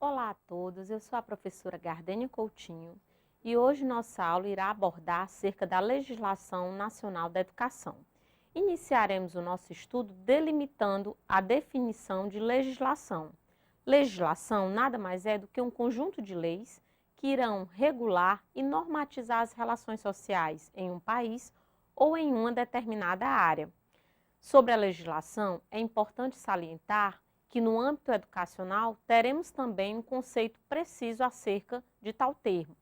Olá a todos, eu sou a professora Gardênia Coutinho e hoje nossa aula irá abordar acerca da Legislação Nacional da Educação. Iniciaremos o nosso estudo delimitando a definição de legislação. Legislação nada mais é do que um conjunto de leis que irão regular e normatizar as relações sociais em um país ou em uma determinada área. Sobre a legislação, é importante salientar que no âmbito educacional teremos também um conceito preciso acerca de tal termo.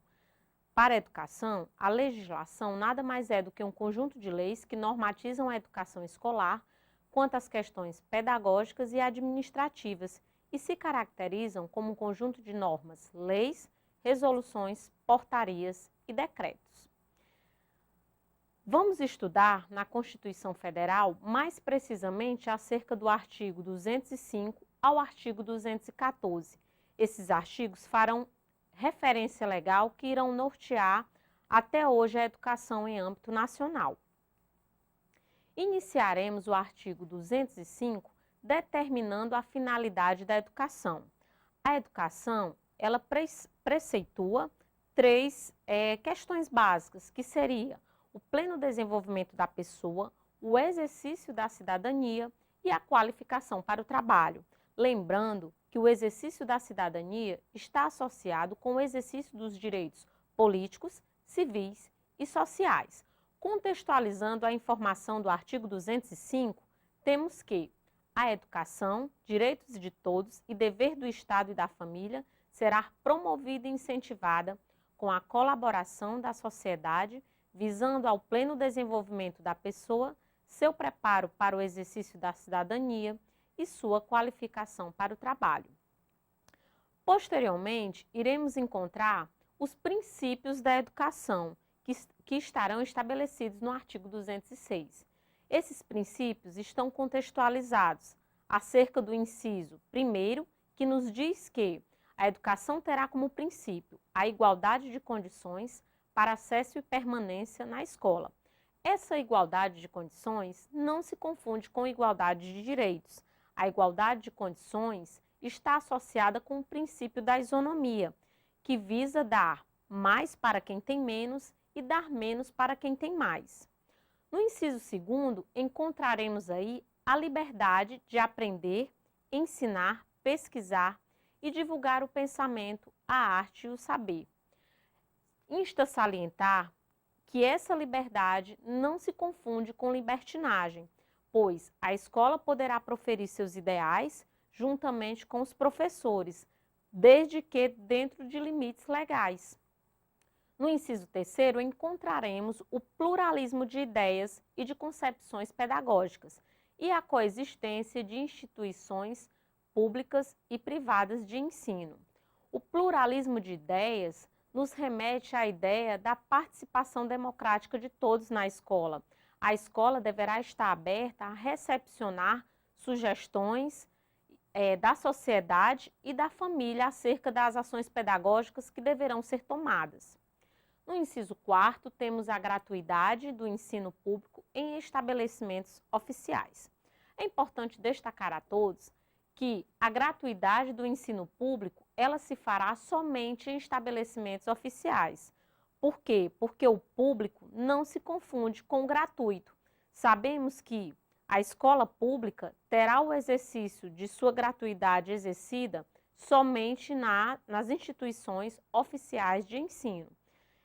Para a educação, a legislação nada mais é do que um conjunto de leis que normatizam a educação escolar quanto às questões pedagógicas e administrativas e se caracterizam como um conjunto de normas, leis, resoluções, portarias e decretos. Vamos estudar na Constituição Federal, mais precisamente acerca do artigo 205 ao artigo 214. Esses artigos farão referência legal que irão nortear até hoje a educação em âmbito nacional. Iniciaremos o artigo 205 determinando a finalidade da educação. A educação, ela preceitua três questões básicas, que seria o pleno desenvolvimento da pessoa, o exercício da cidadania e a qualificação para o trabalho. Lembrando que o exercício da cidadania está associado com o exercício dos direitos políticos, civis e sociais. Contextualizando a informação do artigo 205, temos que a educação, direitos de todos e dever do Estado e da família será promovida e incentivada com a colaboração da sociedade, visando ao pleno desenvolvimento da pessoa, seu preparo para o exercício da cidadania e sua qualificação para o trabalho. Posteriormente, iremos encontrar os princípios da educação, que estarão estabelecidos no artigo 206. Esses princípios estão contextualizados acerca do inciso 1º, que nos diz que a educação terá como princípio a igualdade de condições para acesso e permanência na escola. Essa igualdade de condições não se confunde com igualdade de direitos. A igualdade de condições está associada com o princípio da isonomia, que visa dar mais para quem tem menos e dar menos para quem tem mais. No inciso 2º, encontraremos aí a liberdade de aprender, ensinar, pesquisar e divulgar o pensamento, a arte e o saber. Insta salientar que essa liberdade não se confunde com libertinagem, pois a escola poderá proferir seus ideais juntamente com os professores, desde que dentro de limites legais. No inciso 3º, encontraremos o pluralismo de ideias e de concepções pedagógicas e a coexistência de instituições públicas e privadas de ensino. O pluralismo de ideias nos remete à ideia da participação democrática de todos na escola. A escola deverá estar aberta a recepcionar sugestões da sociedade e da família acerca das ações pedagógicas que deverão ser tomadas. No inciso 4º, temos a gratuidade do ensino público em estabelecimentos oficiais. É importante destacar a todos que a gratuidade do ensino público, ela se fará somente em estabelecimentos oficiais. Por quê? Porque o público não se confunde com o gratuito. Sabemos que a escola pública terá o exercício de sua gratuidade exercida somente nas instituições oficiais de ensino.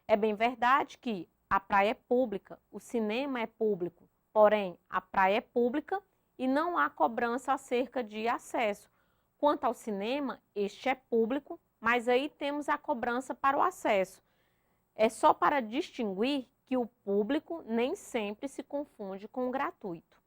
É bem verdade que a praia é pública, o cinema é público, porém a praia é pública e não há cobrança acerca de acesso. Quanto ao cinema, este é público, mas aí temos a cobrança para o acesso. É só para distinguir que o público nem sempre se confunde com o gratuito.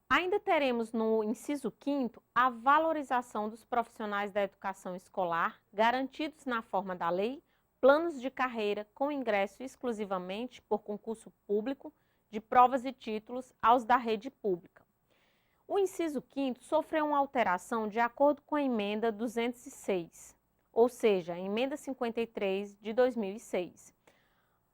Ainda teremos no inciso 5º a valorização dos profissionais da educação escolar, garantidos na forma da lei, planos de carreira com ingresso exclusivamente por concurso público, de provas e títulos aos da rede pública. O inciso 5º sofreu uma alteração de acordo com a emenda 206, ou seja, a emenda 53 de 2006.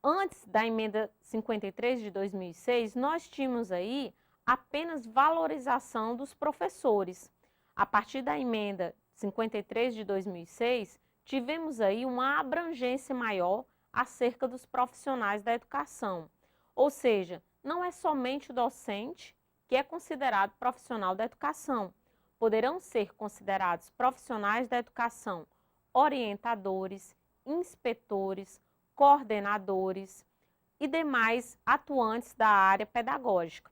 Antes da emenda 53 de 2006, nós tínhamos aí apenas valorização dos professores. A partir da emenda 53 de 2006, tivemos aí uma abrangência maior acerca dos profissionais da educação. Ou seja, não é somente o docente que é considerado profissional da educação. Poderão ser considerados profissionais da educação orientadores, inspetores, coordenadores e demais atuantes da área pedagógica.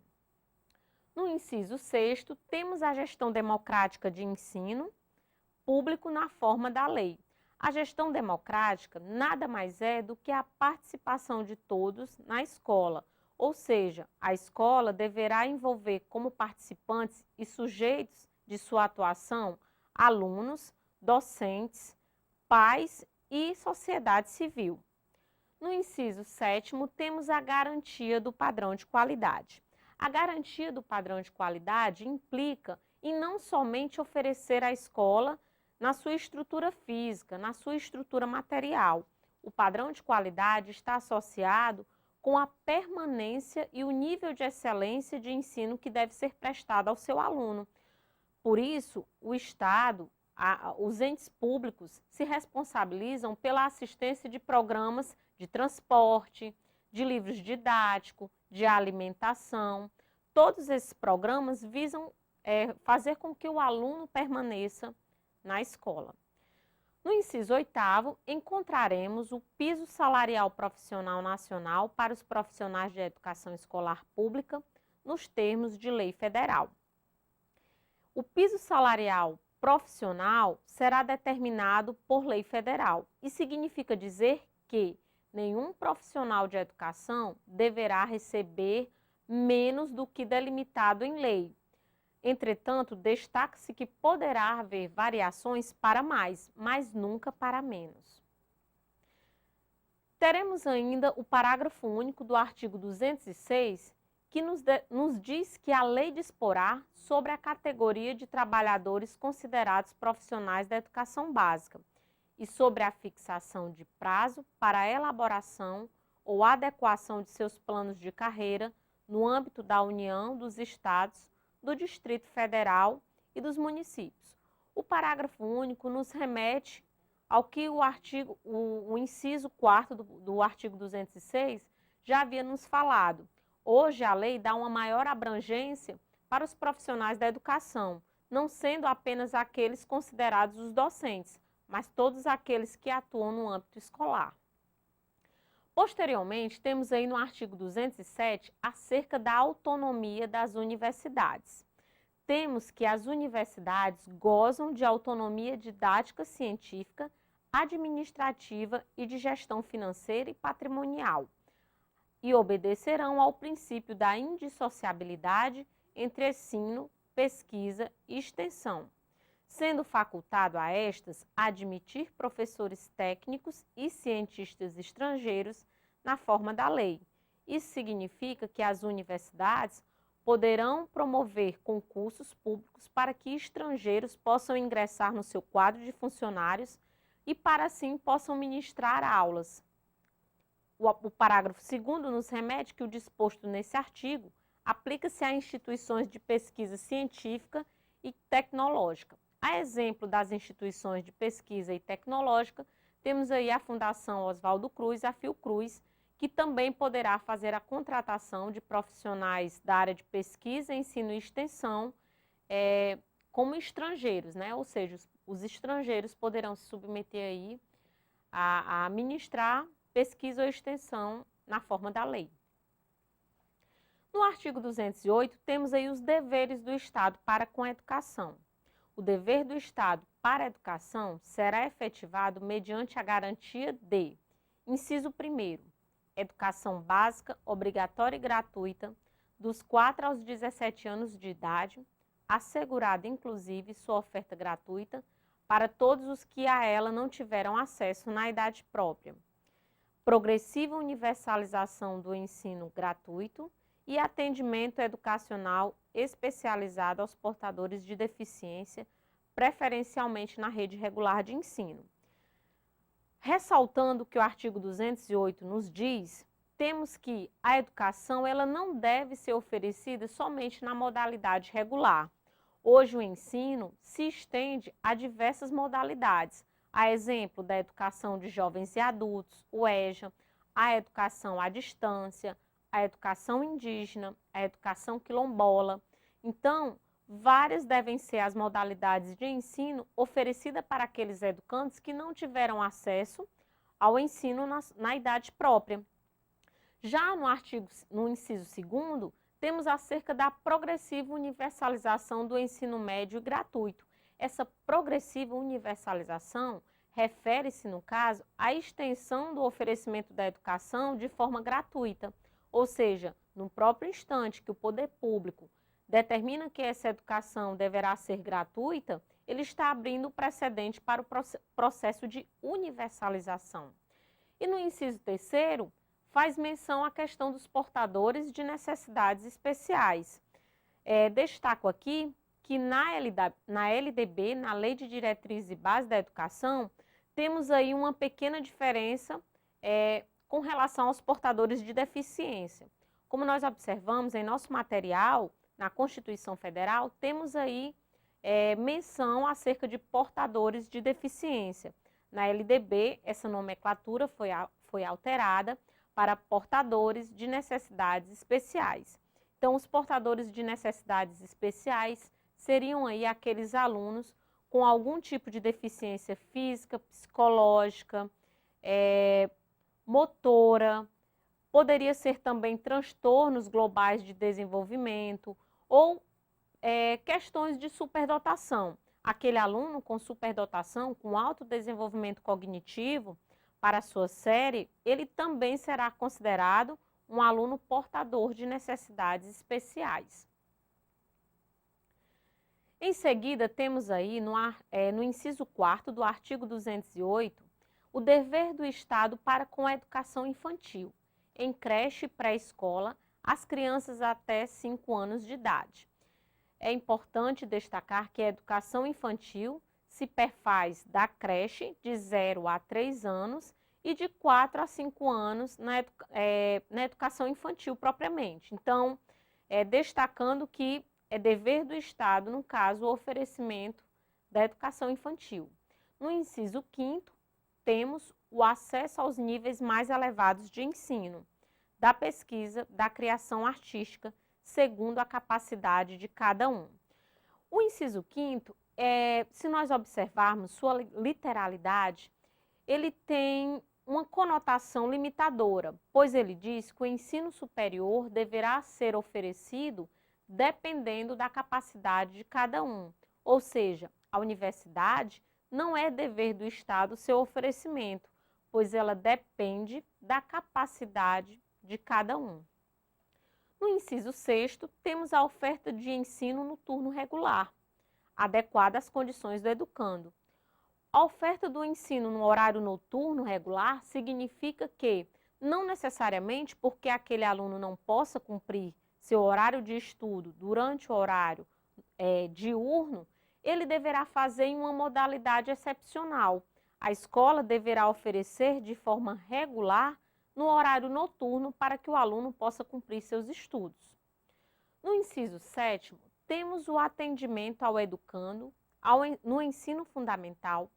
No inciso 6º, temos a gestão democrática de ensino público na forma da lei. A gestão democrática nada mais é do que a participação de todos na escola, ou seja, a escola deverá envolver como participantes e sujeitos de sua atuação alunos, docentes, pais e sociedade civil. No inciso 7º, temos a garantia do padrão de qualidade. A garantia do padrão de qualidade implica em não somente oferecer à escola na sua estrutura física, na sua estrutura material. O padrão de qualidade está associado com a permanência e o nível de excelência de ensino que deve ser prestado ao seu aluno. Por isso, o Estado, os entes públicos se responsabilizam pela assistência de programas de transporte, de livros didáticos, de alimentação. Todos esses programas visam fazer com que o aluno permaneça na escola. No inciso 8º, encontraremos o piso salarial profissional nacional para os profissionais de educação escolar pública, nos termos de lei federal. O piso salarial profissional será determinado por lei federal e significa dizer que nenhum profissional de educação deverá receber menos do que delimitado em lei. Entretanto, destaca-se que poderá haver variações para mais, mas nunca para menos. Teremos ainda o parágrafo único do artigo 206, que nos diz que a lei disporá sobre a categoria de trabalhadores considerados profissionais da educação básica e sobre a fixação de prazo para a elaboração ou adequação de seus planos de carreira no âmbito da União, dos Estados, do Distrito Federal e dos municípios. O parágrafo único nos remete ao que o inciso 4º do artigo 206 já havia nos falado. Hoje, a lei dá uma maior abrangência para os profissionais da educação, não sendo apenas aqueles considerados os docentes, mas todos aqueles que atuam no âmbito escolar. Posteriormente, temos aí no artigo 207 acerca da autonomia das universidades. Temos que as universidades gozam de autonomia didática científica, administrativa e de gestão financeira e patrimonial, e obedecerão ao princípio da indissociabilidade entre ensino, pesquisa e extensão, sendo facultado a estas admitir professores técnicos e cientistas estrangeiros na forma da lei. Isso significa que as universidades poderão promover concursos públicos para que estrangeiros possam ingressar no seu quadro de funcionários e para assim possam ministrar aulas. O parágrafo 2º nos remete que o disposto nesse artigo aplica-se a instituições de pesquisa científica e tecnológica. A exemplo das instituições de pesquisa e tecnológica, temos aí a Fundação Oswaldo Cruz, a Fiocruz, que também poderá fazer a contratação de profissionais da área de pesquisa, ensino e extensão como estrangeiros, né? Ou seja, os estrangeiros poderão se submeter aí a ministrar pesquisa ou extensão na forma da lei. No artigo 208, temos aí os deveres do Estado para com a educação. O dever do Estado para a educação será efetivado mediante a garantia de, inciso 1º, educação básica, obrigatória e gratuita, dos 4 aos 17 anos de idade, assegurada inclusive sua oferta gratuita para todos os que a ela não tiveram acesso na idade própria. Progressiva universalização do ensino gratuito e atendimento educacional especializado aos portadores de deficiência, preferencialmente na rede regular de ensino. Ressaltando que o artigo 208 nos diz, temos que a educação ela não deve ser oferecida somente na modalidade regular. Hoje o ensino se estende a diversas modalidades, a exemplo da educação de jovens e adultos, o EJA, a educação à distância, a educação indígena, a educação quilombola. Então, várias devem ser as modalidades de ensino oferecidas para aqueles educandos que não tiveram acesso ao ensino na idade própria. Já no inciso 2º, temos acerca da progressiva universalização do ensino médio gratuito. Essa progressiva universalização refere-se, no caso, à extensão do oferecimento da educação de forma gratuita, ou seja, no próprio instante que o poder público determina que essa educação deverá ser gratuita, ele está abrindo o precedente para o processo de universalização. E no inciso 3º, faz menção à questão dos portadores de necessidades especiais. Destaco aqui que na LDB, na Lei de Diretrizes e Bases da Educação, temos aí uma pequena diferença com relação aos portadores de deficiência. Como nós observamos em nosso material, na Constituição Federal, temos aí menção acerca de portadores de deficiência. Na LDB, essa nomenclatura foi alterada para portadores de necessidades especiais. Então, os portadores de necessidades especiais seriam aí aqueles alunos com algum tipo de deficiência física, psicológica, motora, poderia ser também transtornos globais de desenvolvimento ou questões de superdotação. Aquele aluno com superdotação, com alto desenvolvimento cognitivo, para a sua série, ele também será considerado um aluno portador de necessidades especiais. Em seguida, temos aí no inciso 4º do artigo 208, o dever do Estado para com a educação infantil, em creche e pré-escola, as crianças até 5 anos de idade. É importante destacar que a educação infantil se perfaz da creche de 0 a 3 anos e de 4 a 5 anos na educação infantil propriamente. Então, destacando que é dever do Estado, no caso, o oferecimento da educação infantil. No inciso 5º, temos o acesso aos níveis mais elevados de ensino, da pesquisa, da criação artística, segundo a capacidade de cada um. O inciso 5º, se nós observarmos sua literalidade, ele tem uma conotação limitadora, pois ele diz que o ensino superior deverá ser oferecido dependendo da capacidade de cada um. Ou seja, a universidade não é dever do Estado seu oferecimento, pois ela depende da capacidade de cada um. No inciso 6º, temos a oferta de ensino no turno regular, adequada às condições do educando. A oferta do ensino no horário noturno regular significa que, não necessariamente porque aquele aluno não possa cumprir seu horário de estudo durante o horário diurno, ele deverá fazer em uma modalidade excepcional. A escola deverá oferecer de forma regular no horário noturno para que o aluno possa cumprir seus estudos. No inciso 7º, temos o atendimento ao educando no ensino fundamental,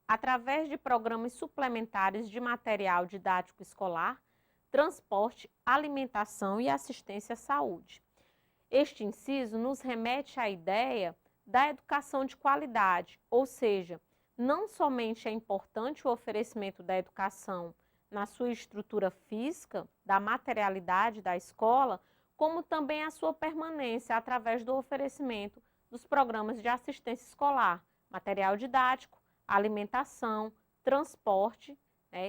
através de programas suplementares de material didático escolar, transporte, alimentação e assistência à saúde. Este inciso nos remete à ideia da educação de qualidade, ou seja, não somente é importante o oferecimento da educação na sua estrutura física, da materialidade da escola, como também a sua permanência através do oferecimento dos programas de assistência escolar, material didático, alimentação, transporte,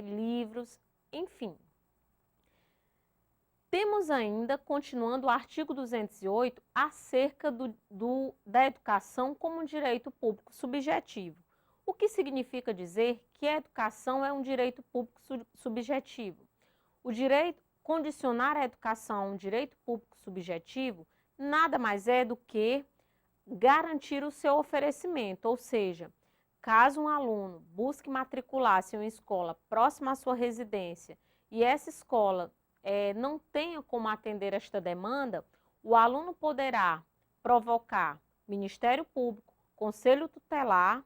livros, enfim. Temos ainda, continuando o artigo 208, acerca da educação como um direito público subjetivo. O que significa dizer que a educação é um direito público subjetivo? Condicionar a educação a um direito público subjetivo nada mais é do que garantir o seu oferecimento, ou seja, caso um aluno busque matricular-se em uma escola próxima à sua residência e essa escola não tenha como atender esta demanda, o aluno poderá provocar Ministério Público, Conselho Tutelar,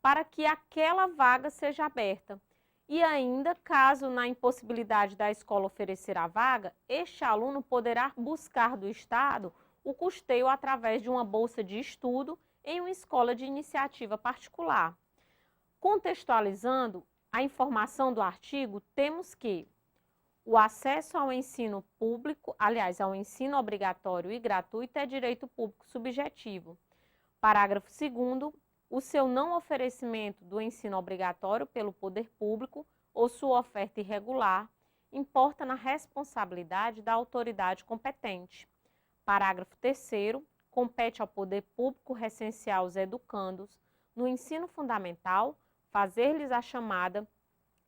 para que aquela vaga seja aberta. E ainda, caso na impossibilidade da escola oferecer a vaga, este aluno poderá buscar do Estado o custeio através de uma bolsa de estudo em uma escola de iniciativa particular. Contextualizando a informação do artigo, temos que o acesso ao ensino público, aliás, ao ensino obrigatório e gratuito é direito público subjetivo. Parágrafo 2º, o seu não oferecimento do ensino obrigatório pelo poder público ou sua oferta irregular importa na responsabilidade da autoridade competente. Parágrafo 3º, compete ao poder público recensear os educandos no ensino fundamental, fazer-lhes a chamada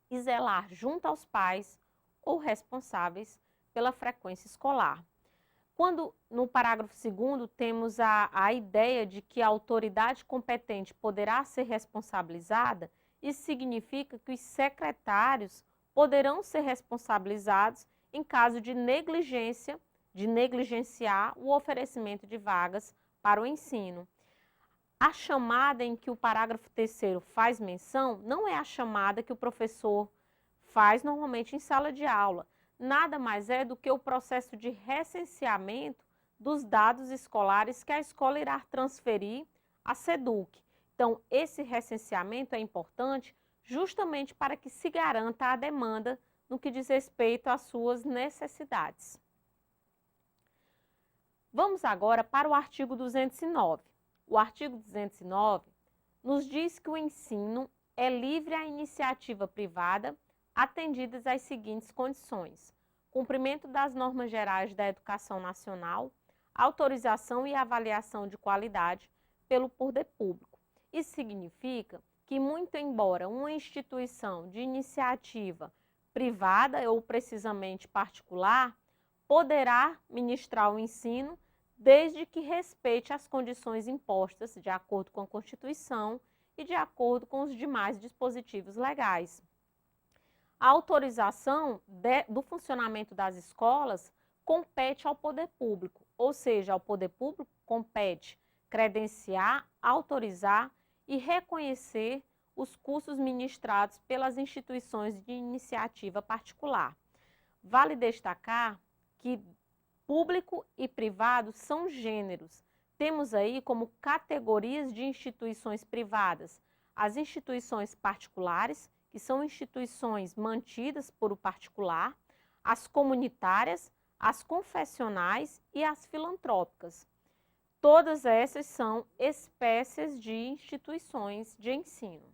e zelar junto aos pais ou responsáveis pela frequência escolar. Quando no parágrafo 2º temos a ideia de que a autoridade competente poderá ser responsabilizada, isso significa que os secretários poderão ser responsabilizados em caso de negligência, de negligenciar o oferecimento de vagas para o ensino. A chamada em que o parágrafo 3º faz menção não é a chamada que o professor faz normalmente em sala de aula. Nada mais é do que o processo de recenseamento dos dados escolares que a escola irá transferir à SEDUC. Então, esse recenseamento é importante justamente para que se garanta a demanda no que diz respeito às suas necessidades. Vamos agora para o artigo 209. O artigo 209 nos diz que o ensino é livre à iniciativa privada, atendidas as seguintes condições: cumprimento das normas gerais da educação nacional, autorização e avaliação de qualidade pelo poder público. Isso significa que, muito embora uma instituição de iniciativa privada ou precisamente particular, poderá ministrar o ensino desde que respeite as condições impostas de acordo com a Constituição e de acordo com os demais dispositivos legais. A autorização do funcionamento das escolas compete ao poder público, ou seja, ao poder público compete credenciar, autorizar e reconhecer os cursos ministrados pelas instituições de iniciativa particular. Vale destacar que público e privado são gêneros. Temos aí como categorias de instituições privadas as instituições particulares, que são instituições mantidas por o particular, as comunitárias, as confessionais e as filantrópicas. Todas essas são espécies de instituições de ensino.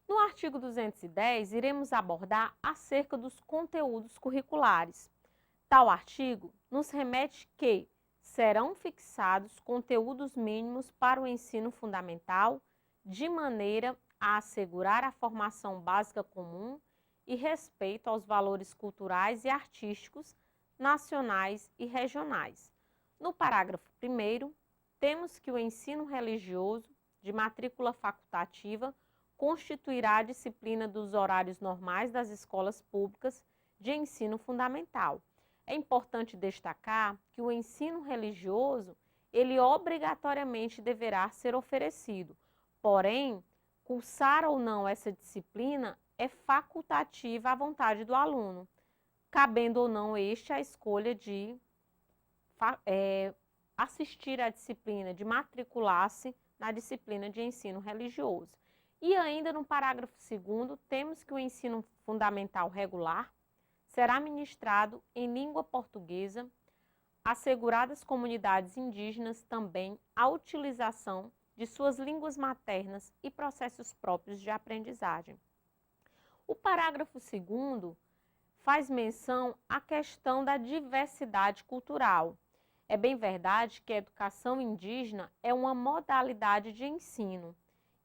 No artigo 210, iremos abordar acerca dos conteúdos curriculares. Tal artigo nos remete que serão fixados conteúdos mínimos para o ensino fundamental, de maneira a assegurar a formação básica comum e respeito aos valores culturais e artísticos nacionais e regionais. No parágrafo 1º, temos que o ensino religioso de matrícula facultativa constituirá a disciplina dos horários normais das escolas públicas de ensino fundamental. É importante destacar que o ensino religioso, ele obrigatoriamente deverá ser oferecido, porém, cursar ou não essa disciplina é facultativa à vontade do aluno, cabendo ou não este a escolha de assistir à disciplina, de matricular-se na disciplina de ensino religioso. E ainda no parágrafo 2º, temos que o ensino fundamental regular será ministrado em língua portuguesa, asseguradas comunidades indígenas também a utilização de suas línguas maternas e processos próprios de aprendizagem. O parágrafo 2º faz menção à questão da diversidade cultural. É bem verdade que a educação indígena é uma modalidade de ensino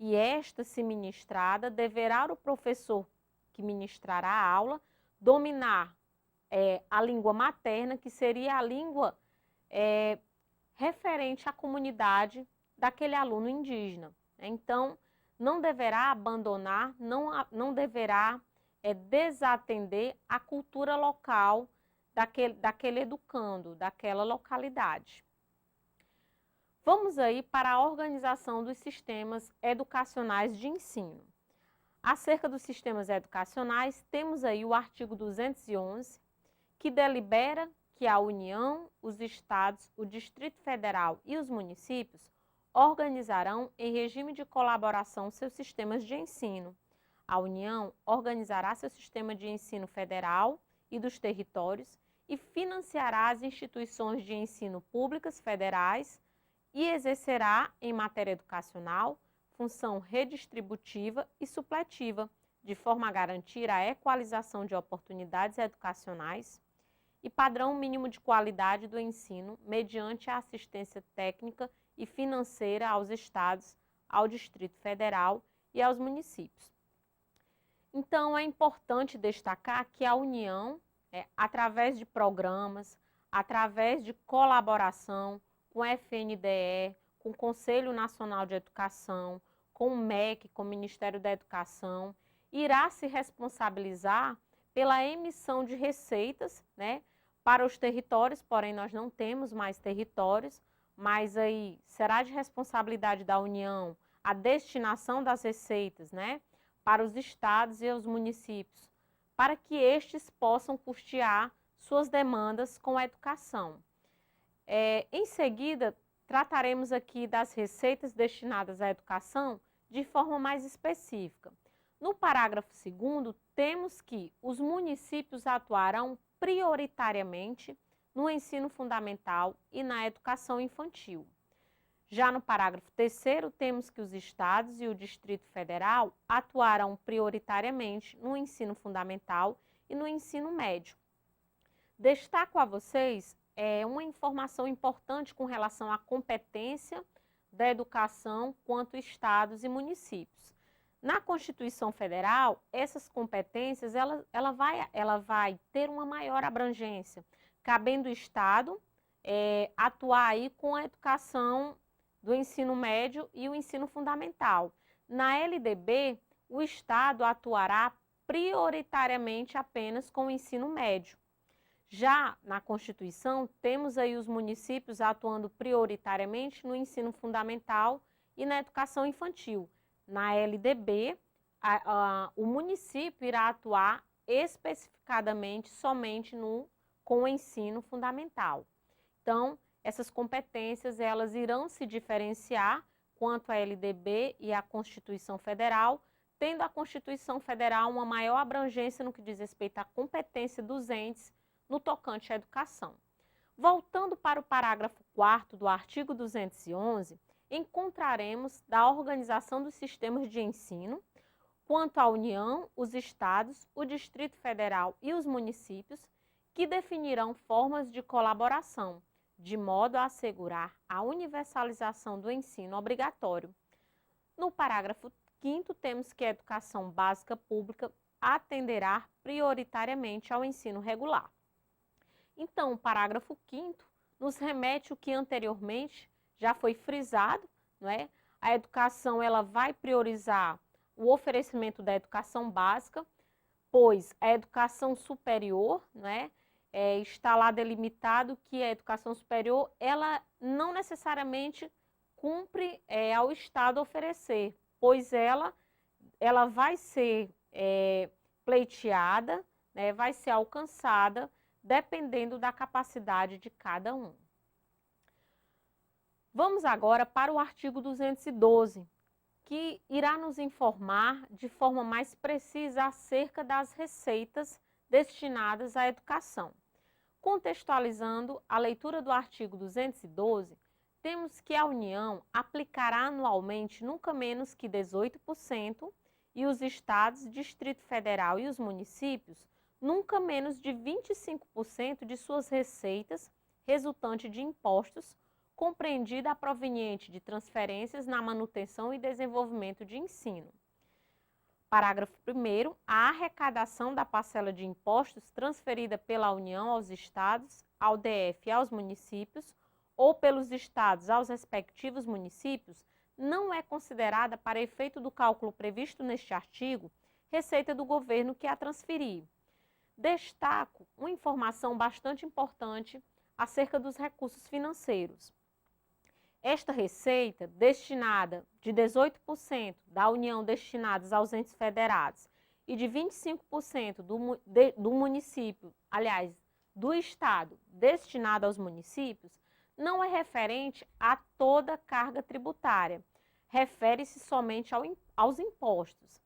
e esta, se ministrada, deverá o professor que ministrará a aula dominar a língua materna, que seria a língua referente à comunidade daquele aluno indígena. Então, não deverá abandonar, não deverá desatender a cultura local daquele educando, daquela localidade. Vamos aí para a organização dos sistemas educacionais de ensino. Acerca dos sistemas educacionais, temos aí o artigo 211, que delibera que a União, os Estados, o Distrito Federal e os municípios organizarão em regime de colaboração seus sistemas de ensino. A União organizará seu sistema de ensino federal e dos territórios e financiará as instituições de ensino públicas federais e exercerá, em matéria educacional, função redistributiva e supletiva, de forma a garantir a equalização de oportunidades educacionais e padrão mínimo de qualidade do ensino, mediante a assistência técnica e financeira aos estados, ao Distrito Federal e aos municípios. Então, é importante destacar que a União, através de programas, através de colaboração com o FNDE, com o Conselho Nacional de Educação, com o MEC, com o Ministério da Educação, irá se responsabilizar pela emissão de receitas, para os territórios, porém nós não temos mais territórios, mas aí será de responsabilidade da União a destinação das receitas, para os estados e os municípios, para que estes possam custear suas demandas com a educação. Em seguida, trataremos aqui das receitas destinadas à educação de forma mais específica. No parágrafo 2º, temos que os municípios atuarão prioritariamente no ensino fundamental e na educação infantil. Já no parágrafo 3º, temos que os estados e o Distrito Federal atuarão prioritariamente no ensino fundamental e no ensino médio. Destaco a vocês uma informação importante com relação à competência da educação quanto estados e municípios. Na Constituição Federal, essas competências ela vai ter uma maior abrangência, cabendo o Estado atuar aí com a educação do ensino médio e o ensino fundamental. Na LDB, o Estado atuará prioritariamente apenas com o ensino médio. Já na Constituição, temos aí os municípios atuando prioritariamente no ensino fundamental e na educação infantil. Na LDB, o município irá atuar especificadamente somente com o ensino fundamental. Então, essas competências elas irão se diferenciar quanto à LDB e à Constituição Federal, tendo a Constituição Federal uma maior abrangência no que diz respeito à competência dos entes no tocante à educação. Voltando para o parágrafo 4º do artigo 211, encontraremos da organização dos sistemas de ensino, quanto à União, os estados, o Distrito Federal e os municípios, que definirão formas de colaboração, de modo a assegurar a universalização do ensino obrigatório. No parágrafo 5º, temos que a educação básica pública atenderá prioritariamente ao ensino regular. Então, o parágrafo 5º nos remete o que anteriormente já foi frisado, A educação ela vai priorizar o oferecimento da educação básica, pois a educação superior, está lá delimitado que a educação superior ela não necessariamente cumpre ao Estado oferecer, pois ela vai ser pleiteada, vai ser alcançada dependendo da capacidade de cada um. Vamos agora para o artigo 212, que irá nos informar de forma mais precisa acerca das receitas destinadas à educação. Contextualizando a leitura do artigo 212, temos que a União aplicará anualmente nunca menos que 18% e os estados, Distrito Federal e os municípios nunca menos de 25% de suas receitas resultante de impostos, compreendida a proveniente de transferências na manutenção e desenvolvimento de ensino. Parágrafo 1º, a arrecadação da parcela de impostos transferida pela União aos estados, ao DF e aos municípios, ou pelos estados aos respectivos municípios, não é considerada para efeito do cálculo previsto neste artigo, receita do governo que a transferir. Destaco uma informação bastante importante acerca dos recursos financeiros. esta receita destinada de 18% da União destinadas aos entes federados e de 25% do município, aliás, do Estado destinado aos municípios, não é referente a toda carga tributária, refere-se somente aos impostos.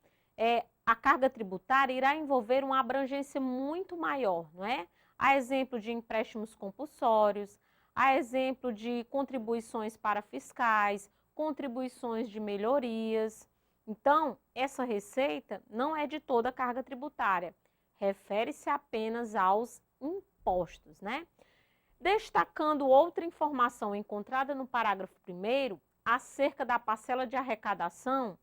A carga tributária irá envolver uma abrangência muito maior, não é? A exemplo de empréstimos compulsórios, a exemplo de contribuições para fiscais, contribuições de melhorias. Então, essa receita não é de toda a carga tributária, refere-se apenas aos impostos, né? Destacando outra informação encontrada no parágrafo 1º, acerca da parcela de arrecadação,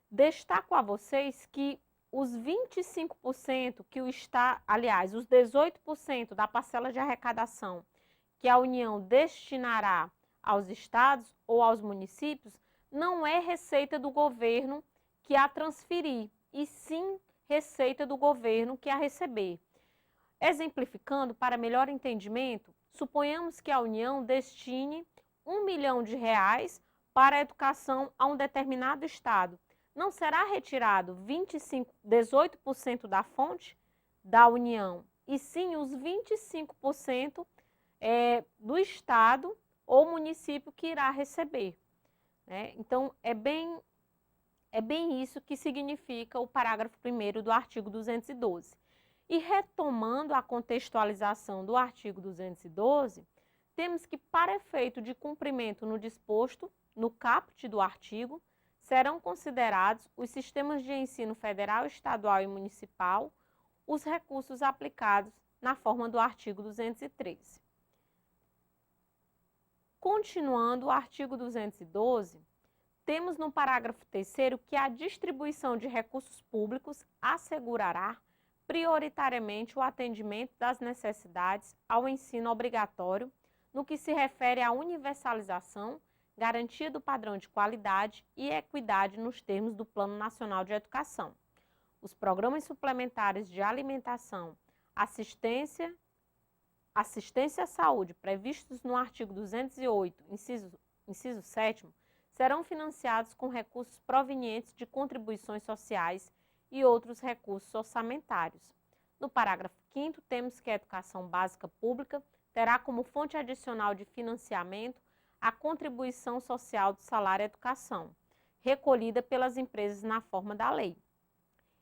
destaco a vocês que os 25% que os 18% da parcela de arrecadação que a União destinará aos estados ou aos municípios, não é receita do governo que a transferir, e sim receita do governo que a receber. Exemplificando, para melhor entendimento, suponhamos que a União destine R$1 milhão para a educação a um determinado estado. Não será retirado 18% da fonte da União, e sim os 25% do estado ou município que irá receber, né? Então, é bem isso que significa o parágrafo 1º do artigo 212. E retomando a contextualização do artigo 212, temos que, para efeito de cumprimento no disposto no caput do artigo, serão considerados os sistemas de ensino federal, estadual e municipal, os recursos aplicados na forma do artigo 213. Continuando o artigo 212, temos no parágrafo 3º que a distribuição de recursos públicos assegurará prioritariamente o atendimento das necessidades ao ensino obrigatório, no que se refere à universalização, garantia do padrão de qualidade e equidade nos termos do Plano Nacional de Educação. Os programas suplementares de alimentação, assistência à saúde, previstos no artigo 208, inciso 7º, serão financiados com recursos provenientes de contribuições sociais e outros recursos orçamentários. No parágrafo 5º, temos que a educação básica pública terá como fonte adicional de financiamento a contribuição social do salário educação, recolhida pelas empresas na forma da lei.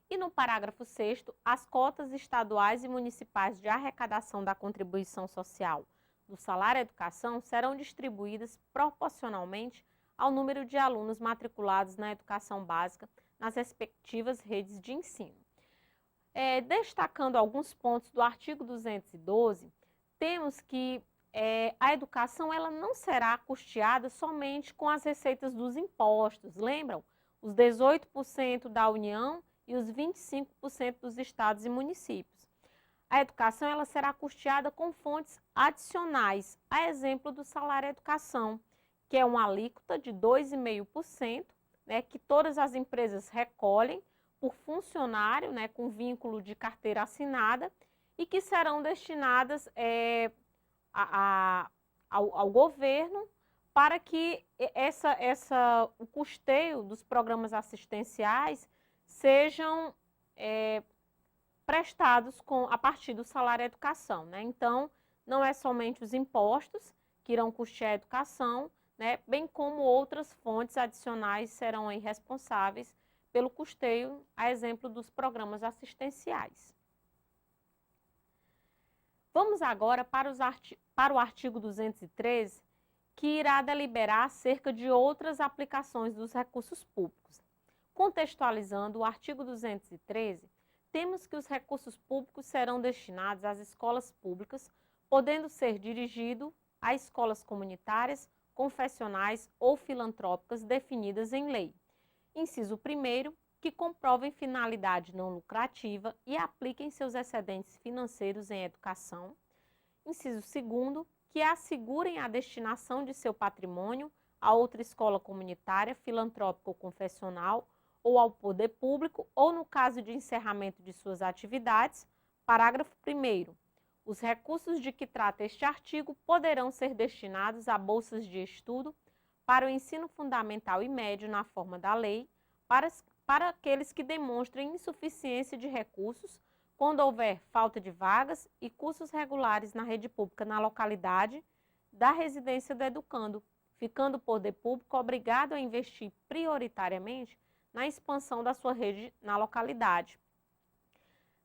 E no parágrafo 6º, as cotas estaduais e municipais de arrecadação da contribuição social do salário educação serão distribuídas proporcionalmente ao número de alunos matriculados na educação básica nas respectivas redes de ensino. Destacando alguns pontos do artigo 212, temos que a educação ela não será custeada somente com as receitas dos impostos, lembram? Os 18% da União e os 25% dos estados e municípios. A educação ela será custeada com fontes adicionais, a exemplo do salário educação, que é uma alíquota de 2,5%, né, que todas as empresas recolhem por funcionário, né, com vínculo de carteira assinada, e que serão destinadas ao governo para que o custeio dos programas assistenciais sejam prestados a partir do salário educação, né? Então, não é somente os impostos que irão custear a educação, né? Bem como outras fontes adicionais serão aí responsáveis pelo custeio, a exemplo dos programas assistenciais. Vamos agora para o artigo 213, que irá deliberar acerca de outras aplicações dos recursos públicos. Contextualizando o artigo 213, temos que os recursos públicos serão destinados às escolas públicas, podendo ser dirigido a escolas comunitárias, confessionais ou filantrópicas definidas em lei. Inciso 1º, que comprovem finalidade não lucrativa e apliquem seus excedentes financeiros em educação. Inciso 2º, que assegurem a destinação de seu patrimônio a outra escola comunitária, filantrópica ou confessional, ou ao poder público, ou no caso de encerramento de suas atividades. Parágrafo 1º. Os recursos de que trata este artigo poderão ser destinados a bolsas de estudo para o ensino fundamental e médio na forma da lei, para aqueles que demonstrem insuficiência de recursos, quando houver falta de vagas e cursos regulares na rede pública na localidade da residência do educando, ficando o poder público obrigado a investir prioritariamente na expansão da sua rede na localidade.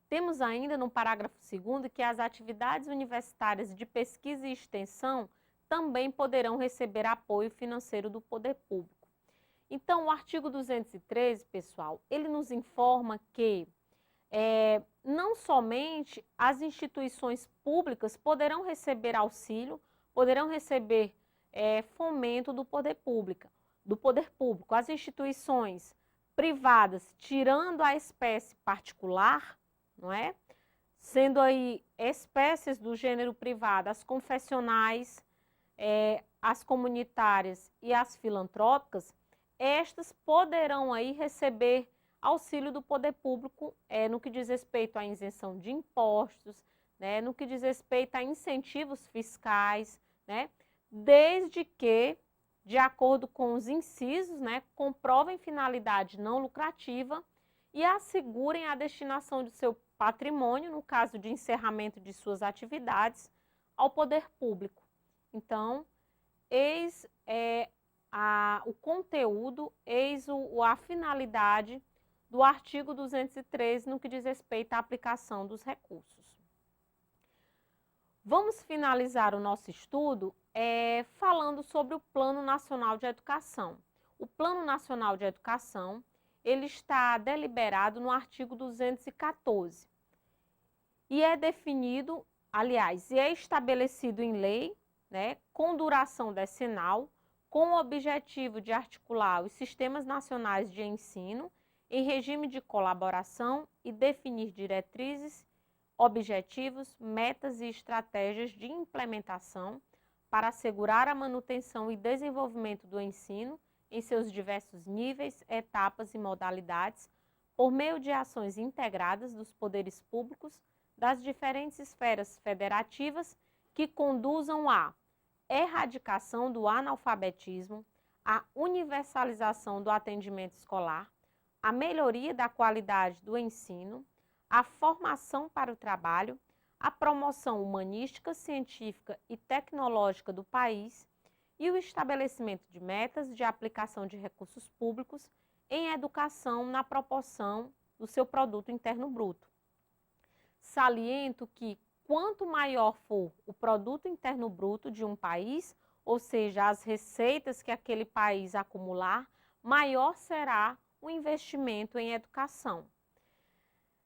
Temos ainda no parágrafo 2º que as atividades universitárias de pesquisa e extensão também poderão receber apoio financeiro do poder público. Então, o artigo 213, pessoal, ele nos informa que não somente as instituições públicas poderão receber auxílio, poderão receber fomento do poder público. As instituições privadas, tirando a espécie particular, não é? Sendo aí espécies do gênero privado, as confessionais, as comunitárias e as filantrópicas, estas poderão aí receber auxílio do poder público no que diz respeito à isenção de impostos, né, no que diz respeito a incentivos fiscais, né, desde que, de acordo com os incisos, né, comprovem finalidade não lucrativa e assegurem a destinação de seu patrimônio, no caso de encerramento de suas atividades, ao poder público. Então, eis o conteúdo, eis a finalidade do artigo 213 no que diz respeito à aplicação dos recursos. Vamos finalizar o nosso estudo falando sobre o Plano Nacional de Educação. O Plano Nacional de Educação, ele está deliberado no artigo 214 e é definido, aliás, e é estabelecido em lei, né, com duração decenal, com o objetivo de articular os sistemas nacionais de ensino em regime de colaboração e definir diretrizes, objetivos, metas e estratégias de implementação para assegurar a manutenção e desenvolvimento do ensino em seus diversos níveis, etapas e modalidades, por meio de ações integradas dos poderes públicos das diferentes esferas federativas que conduzam à erradicação do analfabetismo, à universalização do atendimento escolar, à melhoria da qualidade do ensino, à formação para o trabalho, à promoção humanística, científica e tecnológica do país e o estabelecimento de metas de aplicação de recursos públicos em educação na proporção do seu produto interno bruto. Saliento que, quanto maior for o produto interno bruto de um país, ou seja, as receitas que aquele país acumular, maior será o investimento em educação.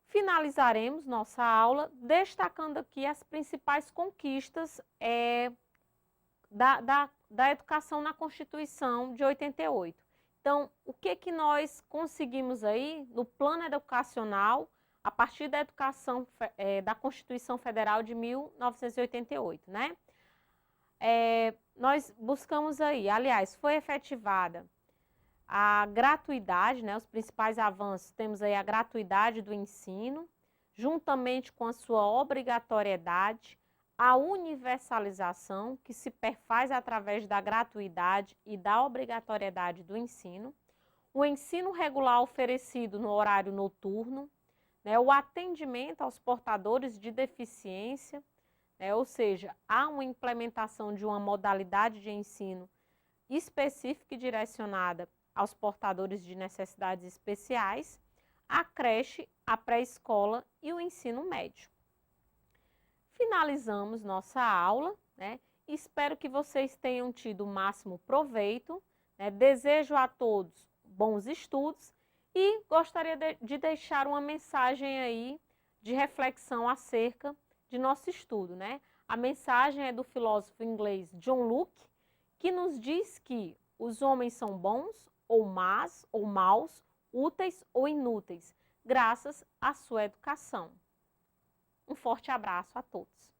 Finalizaremos nossa aula destacando aqui as principais conquistas da educação na Constituição de 88. Então, o que nós conseguimos aí no plano educacional a partir da educação da Constituição Federal de 1988, né? Nós buscamos aí, aliás, foi efetivada a gratuidade, né? Os principais avanços, temos aí a gratuidade do ensino, juntamente com a sua obrigatoriedade, a universalização, que se perfaz através da gratuidade e da obrigatoriedade do ensino, o ensino regular oferecido no horário noturno, né, o atendimento aos portadores de deficiência, né, ou seja, há uma implementação de uma modalidade de ensino específica e direcionada aos portadores de necessidades especiais, a creche, a pré-escola e o ensino médio. Finalizamos nossa aula, né? Espero que vocês tenham tido o máximo proveito, né? Desejo a todos bons estudos e gostaria de deixar uma mensagem aí de reflexão acerca de nosso estudo, né? A mensagem é do filósofo inglês John Locke, que nos diz que os homens são bons ou más ou maus, úteis ou inúteis, graças à sua educação. Um forte abraço a todos.